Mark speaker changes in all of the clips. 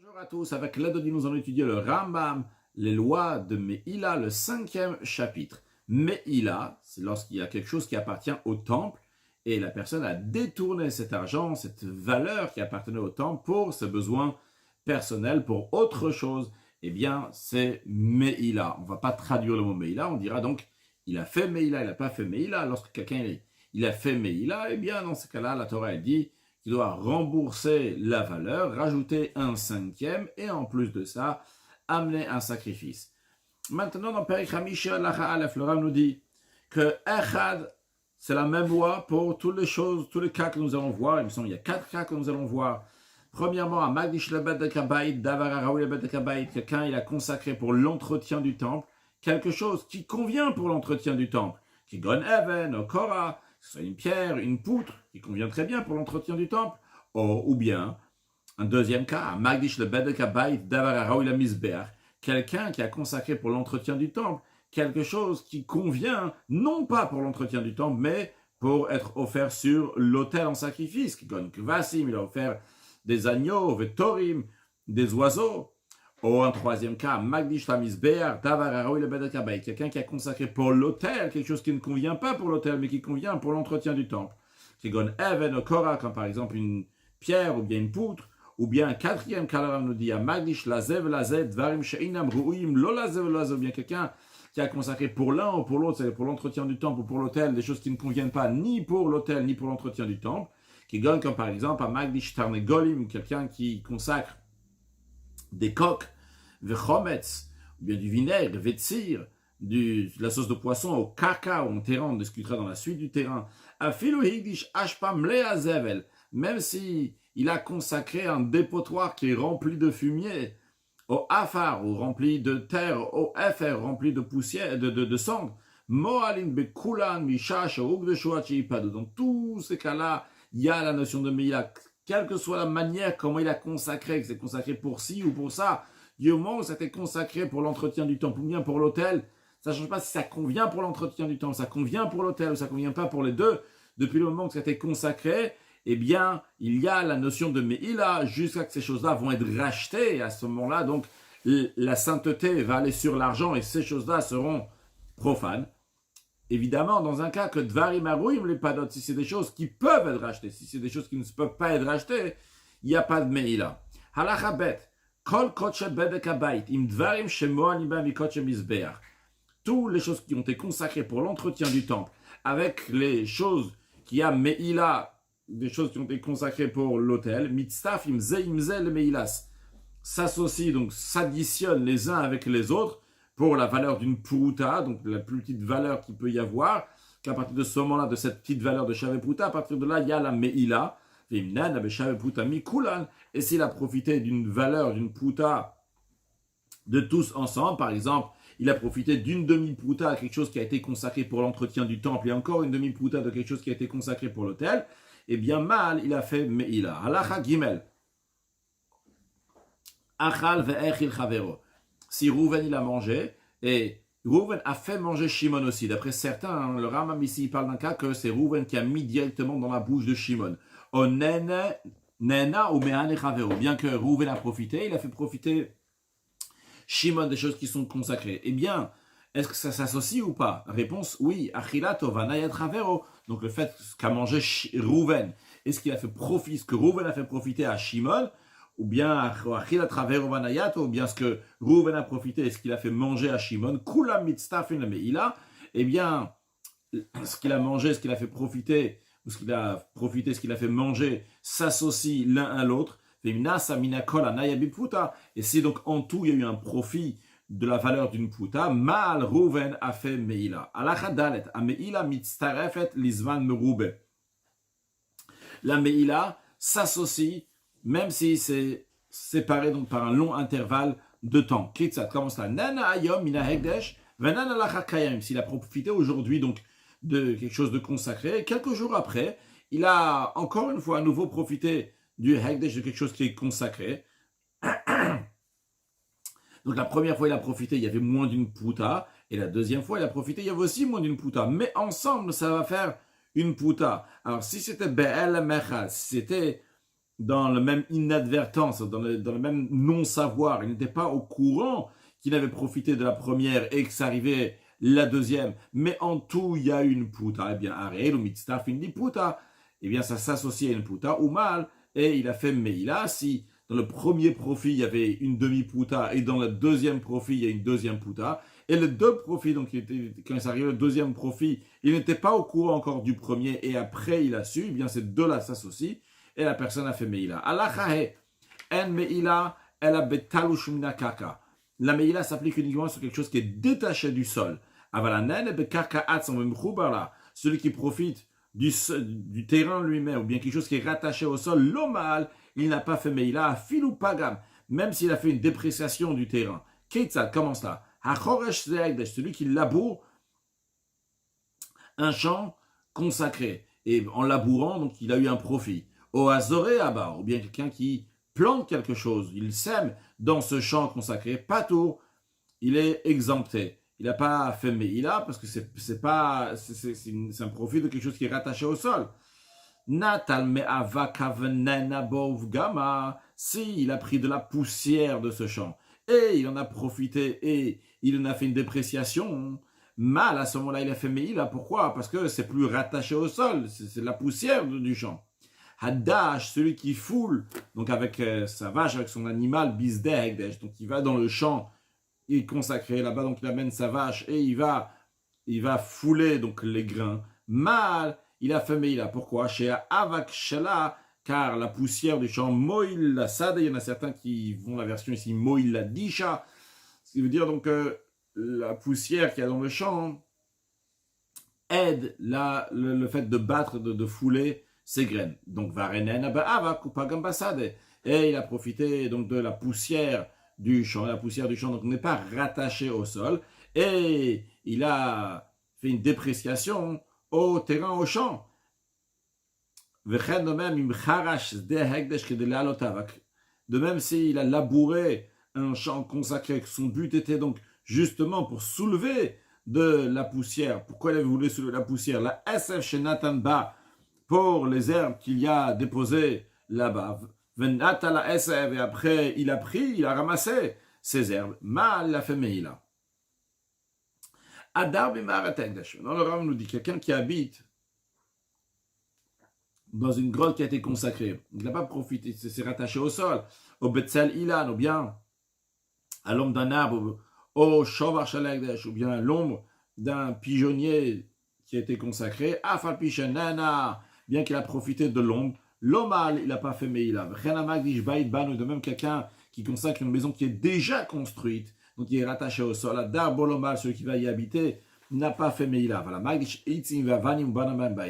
Speaker 1: Bonjour à tous, avec l'aide de nous allons étudier le Rambam, les lois de Meïla, le 5e chapitre. Meïla, c'est lorsqu'il y a quelque chose qui appartient au temple et la personne a détourné cet argent, cette valeur qui appartenait au temple pour ses besoins personnels, pour autre chose. Eh bien, c'est Meïla. On ne va pas traduire le mot Meïla, on dira donc il a fait Meïla, il n'a pas fait Meïla. Lorsque quelqu'un il a fait Meïla, eh bien, dans ce cas-là, la Torah dit qui doit rembourser la valeur, rajouter un cinquième et en plus de ça, amener un sacrifice. Maintenant, dans Perek Hamisha, le Rav nous dit que Echad, c'est la même loi pour toutes les choses, tous les cas que nous allons voir. Il me semble qu'il y a 4 cas que nous allons voir. Premièrement, à Magdish Lebet de Kabaït, Davar Araoui Lebet de Kabaït, quelqu'un il a consacré pour l'entretien du temple quelque chose qui convient pour l'entretien du temple. Qui gon even, okora, que ce soit une pierre, une poutre, qui convient très bien pour l'entretien du temple, ou bien, un deuxième cas, Magdish le Bedek Habayit Davar Araoui la Misbeach, quelqu'un qui a consacré pour l'entretien du temple quelque chose qui convient, non pas pour l'entretien du temple, mais pour être offert sur l'autel en sacrifice, qui gon kvasim, il a offert des agneaux, vetorim, des oiseaux. Ou un troisième cas, Magdish la Misbeach Davar Araoui le Bedek Habayit, quelqu'un qui a consacré pour l'autel quelque chose qui ne convient pas pour l'autel, mais qui convient pour l'entretien du temple. Qui gon even okora, comme par exemple une pierre ou bien une poutre, ou bien un quatrième cas, nous dit, Magdish lazev lazet dvarim sheinam ru'im lo lazev lazev, ou bien quelqu'un qui a consacré pour l'un ou pour l'autre, c'est pour l'entretien du temple ou pour l'autel, des choses qui ne conviennent pas ni pour l'autel ni pour l'entretien du temple, qui gon comme par exemple à Magdish tarnegolim, quelqu'un qui consacre des coques, vechometz, ou bien du vinaigre, vetzir, de la sauce de poisson au caca, on terrain, on discutera dans la suite du terrain. Afilu higdish ashpam leazevel, même si il a consacré un dépotoir qui est rempli de fumier, au afar, ou rempli de terre, au efer, rempli de poussière, de cendre, moalin bekulan mishash ou de shoachipad. Dans tous ces cas-là, il y a la notion de meila, quelle que soit la manière comment il a consacré, que c'est consacré pour ci ou pour ça, du moment où c'était consacré pour l'entretien du temple ou bien pour l'autel, ça ne change pas si ça convient pour l'entretien du temple, ça convient pour l'autel ou ça ne convient pas pour les deux. Depuis le moment que c'était consacré, eh bien, il y a la notion de Meïla jusqu'à que ces choses-là vont être rachetées. Et à ce moment-là, donc, la sainteté va aller sur l'argent et ces choses-là seront profanes. Évidemment, dans un cas que Dvarim Arouim, les padot, si c'est des choses qui peuvent être rachetées, si c'est des choses qui ne peuvent pas être rachetées, il n'y a pas de Meïla. Halacha bet, kol kotche bedek habayit, im dvarim shemoa niba mikotche misbeach. Toutes les choses qui ont été consacrées pour l'entretien du temple, avec les choses qui a Meïla, des choses qui ont été consacrées pour l'autel, mitztaf imze le Meïlas, s'associent, donc s'additionnent les uns avec les autres pour la valeur d'une puruta, donc la plus petite valeur qu'il peut y avoir, qu'à partir de ce moment-là, de cette petite valeur de shaveputa, à partir de là, il y a la Meïla, et s'il a profité d'une valeur, d'une puta de tous ensemble, par exemple, il a profité d'une demi-pouta à quelque chose qui a été consacré pour l'entretien du temple et encore une demi-pouta de quelque chose qui a été consacré pour l'autel, eh bien mal, il a fait Meïla. Halacha Gimel. Achal ve'echil chavero. Si Rouven il a mangé, et Rouven a fait manger Shimon aussi. D'après certains, le Rambam ici il parle d'un cas que c'est Rouven qui a mis directement dans la bouche de Shimon. O nena ou mehane chavero. Bien que Rouven a profité, il a fait profiter Shimon des choses qui sont consacrées. Eh bien, est-ce que ça s'associe ou pas? Réponse oui. Achilato vanayat chavero. Donc le fait qu'a mangé Rouven, est-ce qu'il a fait profiter, ce que Rouven a fait profiter à Shimon, ou bien achilat chavero vanayat, ou bien ce que Rouven a profité, est-ce qu'il a fait manger à Shimon? Kula mitztafin le meila. Eh bien, ce qu'il a mangé, ce qu'il a fait profiter, ou ce qu'il a profité, ce qu'il a fait manger, s'associe l'un à l'autre. Et si donc en tout il y a eu un profit de la valeur d'une puta, mal Rouven a fait Meïla. Alachadalet, a Meïla mitztarefet lizman merube. La Meïla s'associe, même si c'est séparé donc par un long intervalle de temps. Kitzat, comment ça? Nana ayom mina hekdesh, venana lachakayim. S'il a profité aujourd'hui donc de quelque chose de consacré, quelques jours après, il a encore une fois à nouveau profité du hekdesh, de quelque chose qui est consacré. Donc la première fois il a profité, il y avait moins d'une puta, et la deuxième fois il a profité, il y avait aussi moins d'une puta. Mais ensemble, ça va faire une puta. Alors si c'était be'el mechal, si c'était dans le même inadvertance, dans le même non-savoir. Il n'était pas au courant qu'il avait profité de la première et que ça arrivait la deuxième. Mais en tout, il y a une puta. Eh bien, arel ou mitztaf une puta. Eh bien, ça s'associe à une puta ou mal. Et il a fait meila. Si dans le premier profit, il y avait une demi-puta et dans le deuxième profit, il y a une deuxième puta. Et les deux profits, donc quand ça arrive le deuxième profit, il n'était pas au courant encore du premier et après il a su, eh bien ces deux-là s'associent et la personne a fait meila. Alachahe, en meila, elle a betalush mina kaka. La meila s'applique uniquement sur quelque chose qui est détaché du sol. Avalanen bekaka atzam mchubala, celui qui profite du terrain lui-même ou bien quelque chose qui est rattaché au sol, l'omal, il n'a pas fait meila, filou pagam, même s'il a fait une dépréciation du terrain. Ketzad, comment cela? Celui qui laboure un champ consacré. Et en labourant, donc il a eu un profit. Au azoré abar, ou bien quelqu'un qui plante quelque chose, il sème dans ce champ consacré, pas tout, il est exempté. Il n'a pas fait meila parce que c'est un profit de quelque chose qui est rattaché au sol. Natal me'ava kavenena bovgama, si il a pris de la poussière de ce champ et il en a profité et il en a fait une dépréciation, mal à ce moment-là il a fait meila. Pourquoi? Parce que c'est plus rattaché au sol, c'est la poussière du champ. Hadash, celui qui foule, donc avec sa vache, avec son animal, bizdehegdesh, donc il va dans le champ, il est consacré là-bas, donc il amène sa vache et il va fouler donc les grains. Mal, il a fait meila. Pourquoi? Chez Avak Shela, car la poussière du champ, Moïl la Sade, il y en a certains qui vont la version ici, Moïl la Disha, ce qui veut dire donc la poussière qu'il y a dans le champ aide le fait de battre, de fouler ses graines. Donc, Varenen Avak ou Pagambasade. Et il a profité donc de la poussière du champ. La poussière du champ donc n'est pas rattachée au sol. Et il a fait une dépréciation au terrain, au champ. De même, s'il a labouré un champ consacré, son but était donc justement pour soulever de la poussière. Pourquoi il voulu soulever la poussière? La SF chez Nathan Ba, pour les herbes qu'il y a déposées là-bas. La SF, et après il a ramassé ces herbes. Mal il a fait meila. Adar b'marategdash. Dans le Ram nous dit quelqu'un qui habite dans une grotte qui a été consacrée. Il n'a pas profité, c'est rattaché au sol. Au Betzel Ilan, ou bien à l'ombre d'un arbre, au Shovar Shalagdash, ou bien à l'ombre d'un pigeonnier qui a été consacré. Afal Pishanana, bien qu'il a profité de l'ombre. L'omal, il n'a pas fait meila. De même quelqu'un qui consacre une maison qui est déjà construite, donc qui est rattaché au sol. Adar Bolomal, celui qui va y habiter, n'a pas fait meila. Voilà.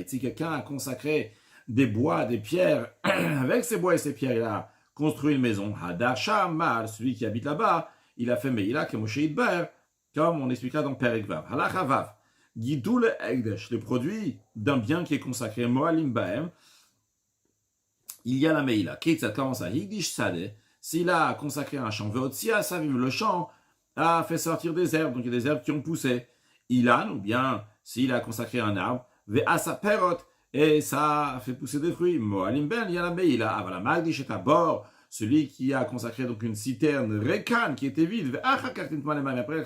Speaker 1: Si quelqu'un a consacré des bois, des pierres, avec ces bois et ces pierres, il a construit une maison. Hadar Shamal, celui qui habite là-bas, il a fait meila, comme on expliquera dans Perek Vav. Halacha Vav, Gidul Egdesh, le produit d'un bien qui est consacré, Moalim Baem, il y a la meila. Ça commence à Higdish Sade, s'il a consacré un champ, Veotsia Savim, le champ a fait sortir des herbes, donc il y a des herbes qui ont poussé. Ilan, ou bien s'il a consacré un arbre, Veasa Perot, et ça a fait pousser des fruits. Moalim Ben, il y a la meila. Avala Magdish est à bord, celui qui a consacré donc une citerne Rekan qui était vide, mais après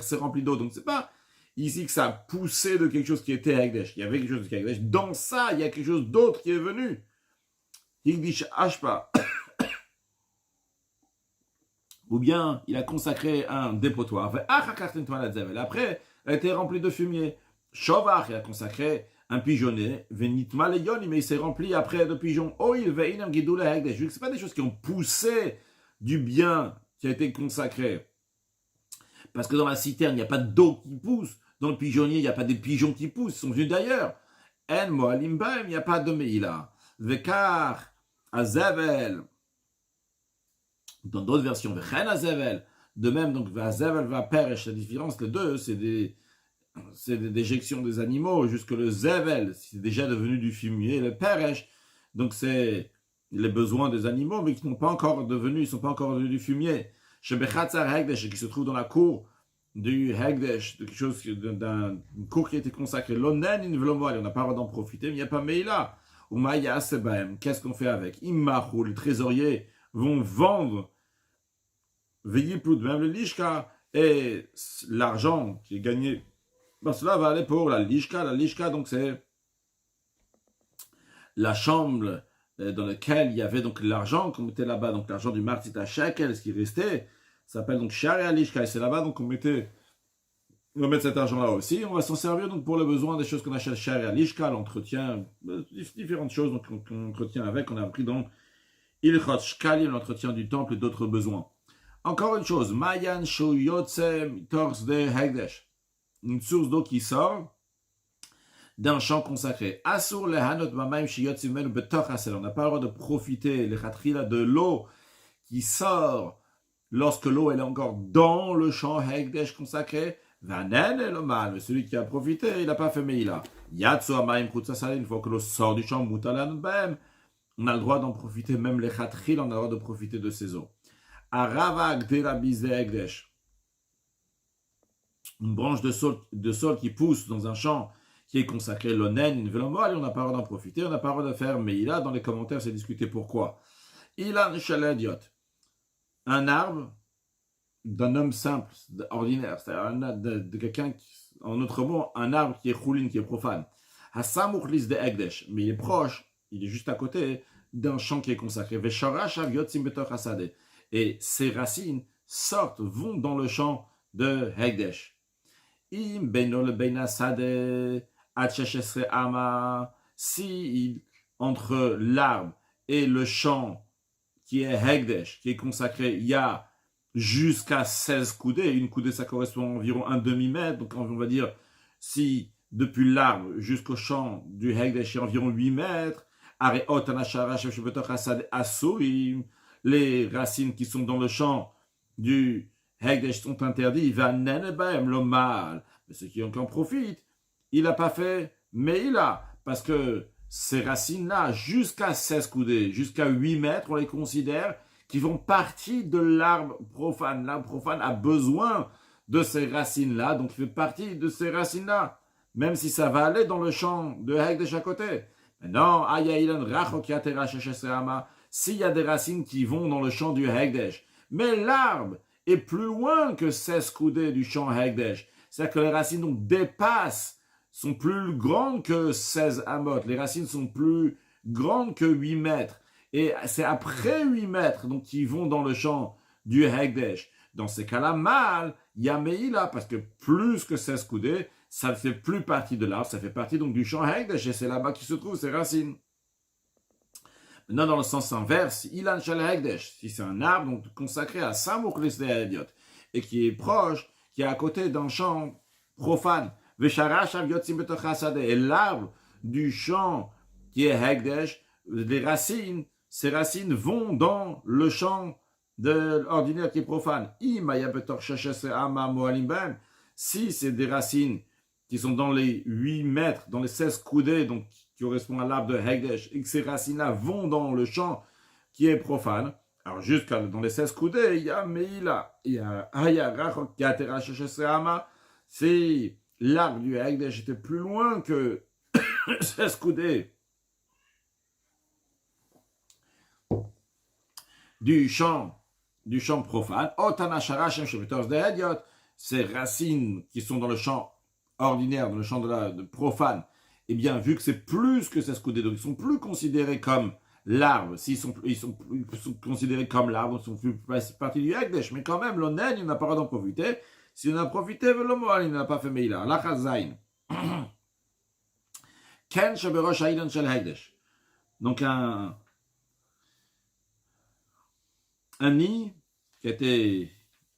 Speaker 1: c'est rempli d'eau, donc c'est pas ici que ça a poussé de quelque chose qui était Hegdesh. Il y avait quelque chose qui était Hegdesh. Dans ça, il y a quelque chose d'autre qui est venu. Higdish Ashpa. Ou bien il a consacré un dépotoir. Après, elle a été remplie de fumier. Shovar, il a consacré un pigeonnet. Venitma leyon, mais il s'est rempli après de pigeons. Oil, veinam gidoula hegdesh. Ce pas des choses qui ont poussé du bien qui a été consacré. Parce que dans la citerne, il n'y a pas d'eau qui pousse. Dans le pigeonnier, il n'y a pas des pigeons qui poussent. Ils sont venus d'ailleurs. En moalim baem, il n'y a pas de meila. Vekar, azavel. Dans d'autres versions, Vechen azavel. De même, donc, azavel va peresh. La différence, les deux, c'est des déjections des animaux, jusque le zevel, c'est déjà devenu du fumier, le peresh, donc c'est les besoins des animaux, mais qui n'ont pas encore devenu, ils sont pas encore devenus du fumier. Chez Bechatzar Hegdesh, qui se trouve dans la cour du Hegdesh, de quelque chose, d'une cour qui a été consacrée, l'onen in vlomoal, on n'a pas le droit d'en profiter, mais il n'y a pas meila. Ou Maya Sebaem, qu'est-ce qu'on fait avec? Immahu, les trésoriers vont vendre Veyiploud, même le Lishka, et l'argent qui est gagné, ben cela va aller pour la Lishka. La Lishka, donc c'est la chambre dans laquelle il y avait donc l'argent qu'on mettait là-bas, donc l'argent du Martzita Shekel, ce qui restait, ça s'appelle donc Shari Lishka, et c'est là-bas donc on va mettre cet argent-là aussi, on va s'en servir donc pour le besoin des choses qu'on achète Shari Lishka, l'entretien, différentes choses donc, qu'on entretient avec, on a appris dans Ilchot Shkali, l'entretien du temple et d'autres besoins. Encore une chose, Mayan Shuyotse Tors de Hegdesh, une source d'eau qui sort d'un champ consacré. Asur lehanot mamaim shiyotsim menu betoch hasel. On n'a pas le droit de profiter les khatrila de l'eau qui sort lorsque l'eau elle est encore dans le champ Hegdesh consacré. Vanen et le mal, celui qui a profité, il n'a pas fait meila. Yatsu amaim chutzasal, une fois que l'eau sort du champ mutalan bem, on a le droit d'en profiter, même les khatrila, on a le droit de profiter de ces eaux. Arava gdera bizde Hegdesh, une branche de sol qui pousse dans un champ qui est consacré l'onen, une velomoal, et on n'a pas le droit d'en profiter, on n'a pas le droit de faire, mais il a dans les commentaires, c'est discuté pourquoi. Il a un arbre d'un homme simple, ordinaire, c'est-à-dire de quelqu'un, en autre mot, un arbre qui est choulin, qui est profane. Hasamouchlis de Egdesh, mais il est proche, il est juste à côté d'un champ qui est consacré. Et ses racines sortent, vont dans le champ de Hegdesh. Im beno le beina sade si entre l'arbre et le champ qui est Hegdesh, qui est consacré, il y a jusqu'à 16 coudées. Une coudée, ça correspond à environ un demi-mètre. Donc, on va dire, si depuis l'arbre jusqu'au champ du Hegdesh, il y a environ 8 mètres, les racines qui sont dans le champ du Hegdesh sont interdits. Le mal. Mais ceux qui en profitent, il n'a pas fait, mais il a. Parce que ces racines-là, jusqu'à 16 coudées, jusqu'à 8 mètres, on les considère qui font partie de l'arbre profane. L'arbre profane a besoin de ces racines-là, donc il fait partie de ces racines-là. Même si ça va aller dans le champ de Hegdesh à côté. Maintenant, s'il y a des racines qui vont dans le champ du Hegdesh, mais l'arbre est plus loin que 16 coudées du champ Hegdesh. C'est-à-dire que les racines donc, dépassent, sont plus grandes que 16 amot. Les racines sont plus grandes que 8 mètres. Et c'est après 8 mètres donc, qui vont dans le champ du Hegdesh. Dans ces cas-là, mal, il y a Meïla, parce que plus que 16 coudées, ça ne fait plus partie de l'arbre, ça fait partie donc du champ Hegdesh, et c'est là-bas qui se trouvent ces racines. Maintenant, dans le sens inverse, Ilan Shal Hegdesh, si c'est un arbre donc, consacré à Samouklis de Hediot, et qui est proche, qui est à côté d'un champ profane, et l'arbre du champ qui est Hegdesh, ces racines vont dans le champ de l'ordinaire qui est profane. Si c'est des racines qui sont dans les 8 mètres, dans les 16 coudées, donc qui correspondent à l'arbre de Hegdesh, et que ces racines-là vont dans le champ qui est profane, alors jusqu'à dans les 16 coudées, il y a Meïla, il y a Hayarach, Gatera, Sheshesreama, si l'arbre du Hegdesh était plus loin que 16 coudées du champ profane, Otana Sharashem Shevetors de Hediot, ces racines qui sont dans le champ ordinaire, dans le champ de profane, eh bien, vu que c'est plus que 16 coudées, donc ils sont plus considérés comme l'arbre, s'ils sont considérés comme l'arbre, ils sont plus partie du Hegdesh, mais quand même, l'onen, il n'a pas le droit d'en profiter. Si on a profité, il n'a pas fait meila. Lachazain. Ken shaberosh ha'idan shel Hegdesh. Donc un nid qui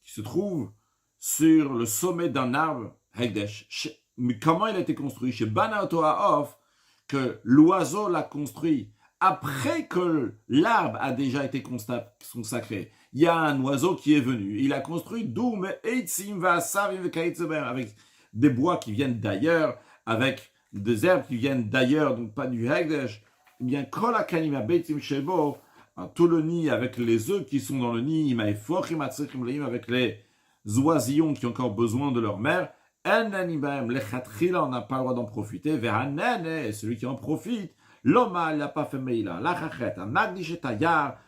Speaker 1: se trouve sur le sommet d'un arbre Hegdesh. Mais comment il a été construit? Chez Banaoto Ha'of, que l'oiseau l'a construit après que l'arbre a déjà été consacré. Il y a un oiseau qui est venu. Il a construit avec des bois qui viennent d'ailleurs, avec des herbes qui viennent d'ailleurs, donc pas du Hegdesh. Eh bien, tout le nid avec les œufs qui sont dans le nid, avec les oisillons qui ont encore besoin de leur mère, on n'a pas le droit d'en profiter. Et celui qui en profite, L'Oma, il n'a pas fait Meïla. L'Achachet, un Magdish et Tayar,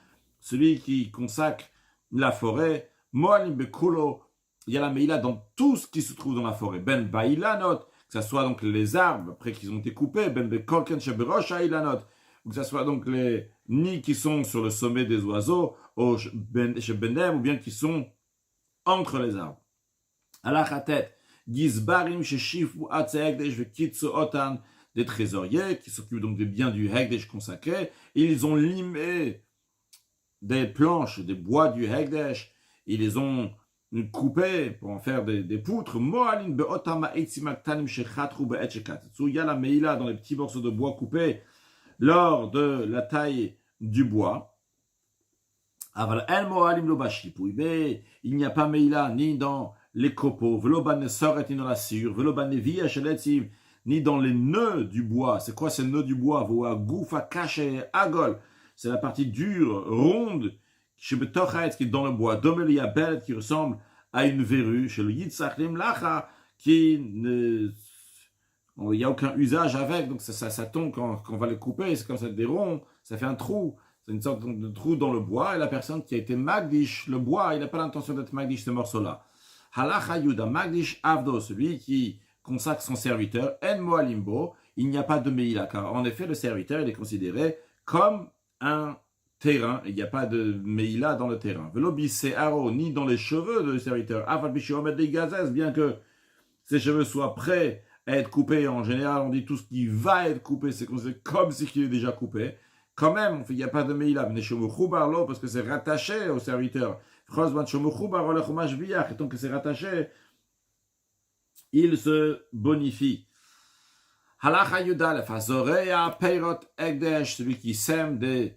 Speaker 1: celui qui consacre la forêt. Moalim Bekulo, il y a la Meïla dans tout ce qui se trouve dans la forêt. Ben Baïlanot, que ce soit donc les arbres après qu'ils ont été coupés. Ben Bekolken Sheberosh Ailanot, ou que ce soit donc les nids qui sont sur le sommet des oiseaux, chez Benem, ou bien qui sont entre les arbres. Alachatet, Gizbarim Sheshifu Atzeegdesh Vekitsu Otan, des trésoriers qui s'occupent donc des biens du Hekdesh consacré. Ils ont limé des planches, des bois du Hekdesh, ils les ont coupés pour en faire des poutres. Moalin be'otama eitzimaktanim shechatru be'etchekatetsu. Il y a la meïla dans les petits morceaux de bois coupés lors de la taille du bois. Aval el moalim lo bashipui. Mais il n'y a pas meïla ni dans les copeaux, velo ban soret ni dans la sciure, velo ban via sheletzim, ni dans les nœuds du bois. C'est quoi ces nœuds du bois? Voa goufa caché agol. C'est la partie dure, ronde, chez Betochet, qui est dans le bois. Domelia bel, qui ressemble à une verrue. Chez le Yitzachlim Lacha, il n'y a aucun usage avec, donc ça tombe quand on va les couper. C'est comme ça des ronds, ça fait un trou. C'est une sorte de trou dans le bois. Et la personne qui a été Magdish, le bois, il n'a pas l'intention d'être Magdish ce morceau-là. Halacha Yuda Magdish Avdo, celui qui consacre son serviteur, En Moalimbo, il n'y a pas de Meïla, car en effet, le serviteur, il est considéré comme un terrain, il n'y a pas de Meïla dans le terrain. Velobissé Aro, ni dans les cheveux du serviteur. Afal Bishiomet de Gazès, bien que ses cheveux soient prêts à être coupés. En général, on dit tout ce qui va être coupé, c'est comme si il est déjà coupé. Quand même, il n'y a pas de Meïla. Parce que c'est rattaché au serviteur. Et tant que c'est rattaché, il se bonifie. Halacha Yudalef, Azorea, Peirot, Egdesh, celui qui sème des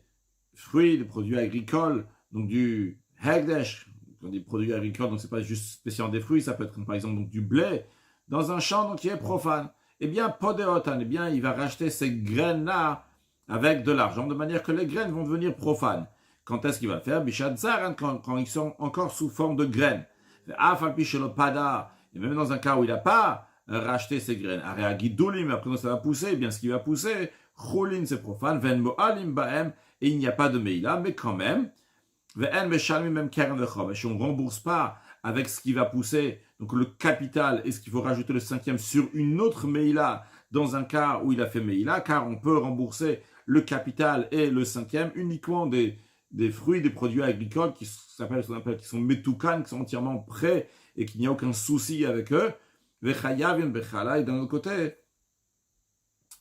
Speaker 1: fruits, des produits agricoles, donc du Egdesh, des produits agricoles, donc c'est pas juste spécialement des fruits, ça peut être comme par exemple donc, du blé, dans un champ donc, qui est profane. Eh bien, Podeotan, eh bien, il va racheter ces graines-là avec de l'argent, de manière que les graines vont devenir profanes. Quand est-ce qu'il va le faire? Bishad Zaran, quand ils sont encore sous forme de graines. Et même dans un cas où il n'a pas racheté ses graines, Area Gidulim, après quand ça va pousser, eh bien ce qui va pousser, Chulin c'est profane, Ven Moalim Baem, et il n'y a pas de Meïla, mais quand même, Ven Meshalmi même Keren Vechomesh, on ne rembourse pas avec ce qui va pousser, donc le capital, est-ce qu'il faut rajouter le cinquième sur une autre Meïla, dans un cas où il a fait Meïla, car on peut rembourser le capital et le cinquième uniquement des fruits, des produits agricoles qui sont metoukan, qui sont entièrement prêts et qu'il n'y a aucun souci avec eux. Et d'un autre côté,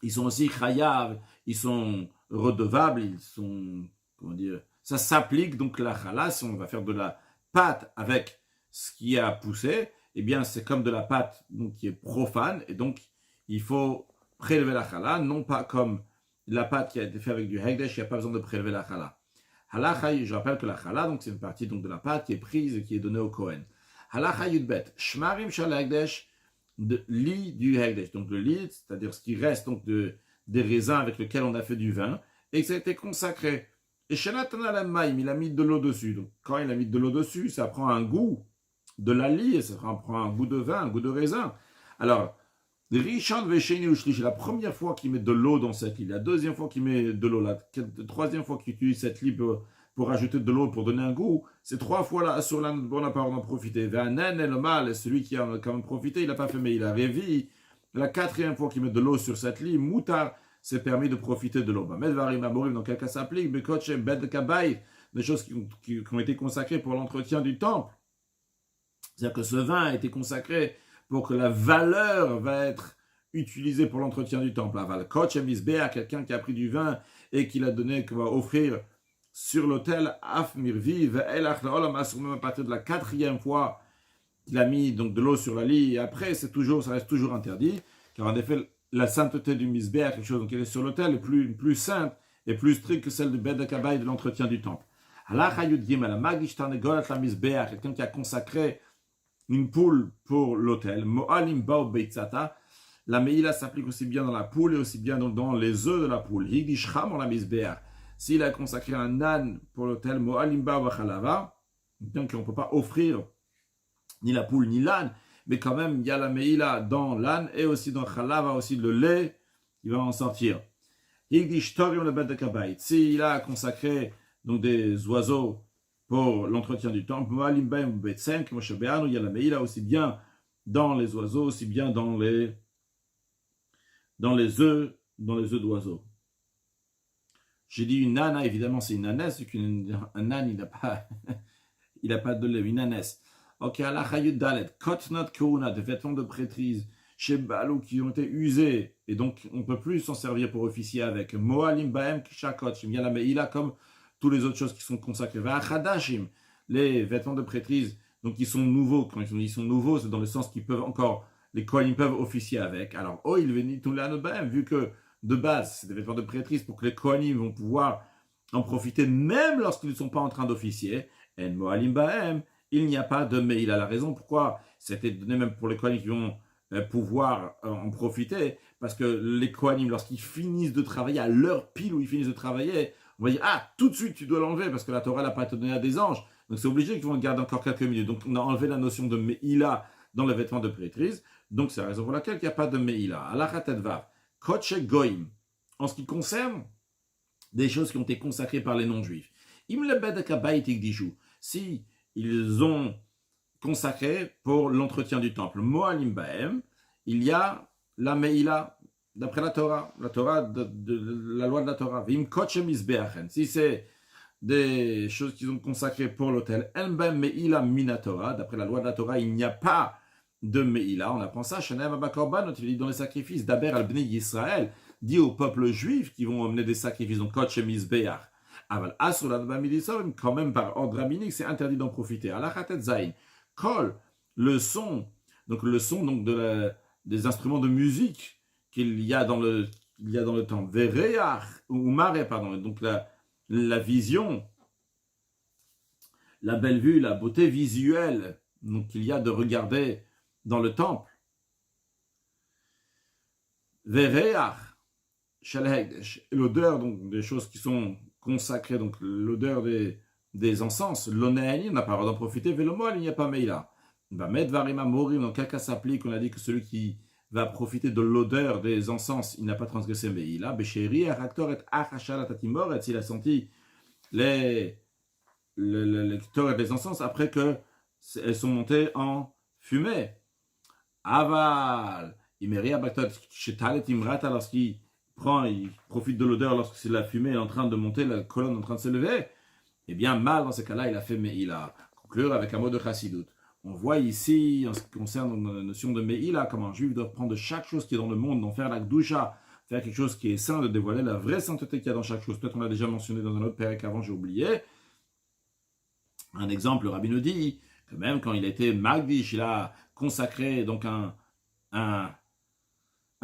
Speaker 1: ils sont aussi chayav, ils sont redevables, ils sont, comment dire, ça s'applique donc la chala, si on va faire de la pâte avec ce qui a poussé, eh bien c'est comme de la pâte donc, qui est profane, et donc il faut prélever la chala, non pas comme la pâte qui a été faite avec du hegdesh, il n'y a pas besoin de prélever la chala. Halacha, je rappelle que la chala, donc c'est une partie donc, de la pâte qui est prise et qui est donnée au Kohen. Halacha yudbet, shmarim shal hegdesh, de lit du hegdesh, donc le lit, c'est-à-dire ce qui reste donc des raisins avec lesquels on a fait du vin, et que ça a été consacré. Et shenatan alamaim, il a mis de l'eau dessus. Donc quand il a mis de l'eau dessus, ça prend un goût de la lie, et ça prend un goût de vin, un goût de raisin. Alors, Rishon vesheni ushlish, la première fois qu'il met de l'eau dans cette lit, la deuxième fois qu'il met de l'eau, la troisième fois qu'il utilise cette lit pour ajouter de l'eau, pour donner un goût, c'est 3 fois là, sur la bonne part en profiter. Ve'anen et le mal, celui qui a quand même profité, il n'a pas fait, mais il a révi. La 4e fois qu'il met de l'eau sur cette lit, moutar, c'est permis de profiter de l'eau. Medvarim amorim, dans quel cas ça s'applique, bekotche bed kabay, des choses qui ont été consacrées pour l'entretien du temple. C'est-à-dire que ce vin a été consacré pour que la valeur va être utilisée pour l'entretien du temple. Aval coach misbéa, quelqu'un qui a pris du vin et qui l'a donné, qui va offrir sur l'autel, af mirvi, ve'elach la'olam asur, même à partir de la 4e fois qu'il a mis donc de l'eau sur la lit, et après ça reste toujours interdit, car en effet la sainteté du misbéa, quelque chose donc elle est sur l'autel, est plus sainte et plus stricte que celle du bed kabay de l'entretien du temple. Halacha yud gimel, la magish tarnegolat la misbéa, quelqu'un qui a consacré une poule pour l'autel. Mo'alim bao beitzata. La meïla s'applique aussi bien dans la poule et aussi bien donc dans les œufs de la poule. Higdish cham la misbéa. S'il a consacré un âne pour l'autel, mo'alim bao bachalava. Donc on ne peut pas offrir ni la poule ni l'âne, mais quand même il y a la meïla dans l'âne et aussi dans chalava, aussi le lait, il va en sortir. S'il a consacré donc des oiseaux pour l'entretien du temple, il y a la meila aussi bien dans les oiseaux, aussi bien dans les œufs d'oiseaux. J'ai dit une nana, évidemment c'est une ânesse, vu qu'un âne il n'a pas, il a pas de lait, une ânesse. Ok, Allah Chayut Dalet, Kotnot Kouna, des vêtements de prêtrise, chez Balou qui ont été usés, et donc on ne peut plus s'en servir pour officier avec. Moalim Baem Kishakot, la Meila, comme toutes les autres choses qui sont consacrées. Vachadashim, les vêtements de prêtrise, donc ils sont nouveaux. Quand ils sont nouveaux, c'est dans le sens qu'ils peuvent encore, les Kohanim peuvent officier avec. Alors, oh, il venit tout là, vu que de base, c'est des vêtements de prêtrise pour que les Kohanim vont pouvoir en profiter même lorsqu'ils ne sont pas en train d'officier. En Moalim Baem, il n'y a pas de Meila. La raison pourquoi c'était donné même pour les Kohanim qui vont pouvoir en profiter, parce que les Kohanim, lorsqu'ils finissent de travailler, à l'heure pile où ils finissent de travailler, on va dire, ah, tout de suite tu dois l'enlever, parce que la Torah n'a pas été donnée à des anges, donc c'est obligé qu'ils vont le garder encore quelques minutes. Donc on a enlevé la notion de Meila dans les vêtements de prêtrise, donc c'est la raison pour laquelle il n'y a pas de Meila. Alachatetvav, Koche Goim, en ce qui concerne des choses qui ont été consacrées par les non-juifs. Si ils ont consacré pour l'entretien du temple. Moalim Baem, il y a la Meila, d'après la Torah de la loi de la Torah. Vim Kochem Isbeachen. Si c'est des choses qu'ils ont consacrées pour l'autel, En Baem Meila Minatora, d'après la loi de la Torah, il n'y a pas de Meila. On apprend ça, Shenem Abakorban, il dit dans les sacrifices, d'Aber al Bnei Yisrael, dit au peuple juif qui vont emmener des sacrifices, donc Kochem Isbeach. Aval Asrulan Bamidisov, quand même par ordre rabbinique, c'est interdit d'en profiter. Alachatet Zain. Kol, le son donc des instruments de musique qu'il y a dans le temple. Vereach, ou mare, pardon, donc la vision, la belle vue, la beauté visuelle donc qu'il y a de regarder dans le temple. Vereach, shalhegdesh, l'odeur donc des choses qui sont consacrées, donc l'odeur des encens, l'onéani, on n'a pas le droit d'en profiter, velomol, il n'y a pas meila. Va mettre varima morim, dans quel cas s'applique, on a dit que celui qui va profiter de l'odeur des encens, il n'a pas transgressé meila. Béchéri, araktor et achashal tatimor, et s'il a senti les torettes des encens après qu'elles sont montées en fumée. Aval, imeria baktot, shetalet imrata, lorsqu'il profite de l'odeur, lorsque la fumée est en train de monter, la colonne est en train de se lever. Eh bien, mal dans ce cas-là, il a fait Meila. Conclure avec un mot de Chassidut. On voit ici, en ce qui concerne la notion de Meila, comme un juif doit prendre de chaque chose qui est dans le monde, d'en faire la Gdusha, faire quelque chose qui est saint, de dévoiler la vraie sainteté qu'il y a dans chaque chose. Peut-être on l'a déjà mentionné dans un autre père qu'avant j'ai oublié. Un exemple, le Rabbi nous dit que même quand il a été Magdish, il a consacré donc un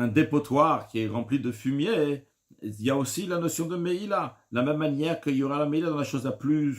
Speaker 1: dépotoir qui est rempli de fumier. Il y a aussi la notion de Meila, de la même manière qu'il y aura la Meila dans la chose la plus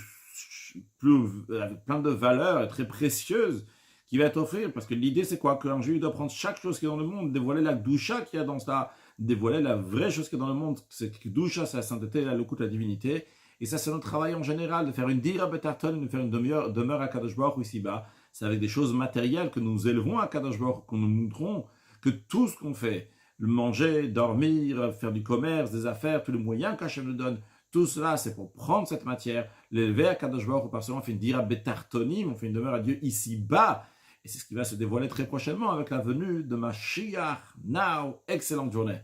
Speaker 1: avec plein de valeurs très précieuses qui va être offerte. Parce que l'idée c'est quoi? Qu'un juif doit prendre chaque chose qui est dans le monde, dévoiler la Gdusha qu'il y a dans ça, dévoiler la vraie chose qui est dans le monde. C'est que Gdusha, c'est la sainteté, la loukut, la divinité. Et ça c'est notre travail en général, de faire une dira betarton, de faire une demeure à Kadosh Baruch Hu ici-bas. C'est avec des choses matérielles que nous élevons à Kadosh Baruch Hu, que nous montrons que tout ce qu'on fait, manger, dormir, faire du commerce, des affaires, tous les moyens qu'Hachem nous donne, tout cela, c'est pour prendre cette matière, l'élever à Kadosh Baruch Hu, parce qu'on fait une dira betartonim, on fait une demeure à Dieu ici-bas, et c'est ce qui va se dévoiler très prochainement avec la venue de Mashiach. Now, excellente journée.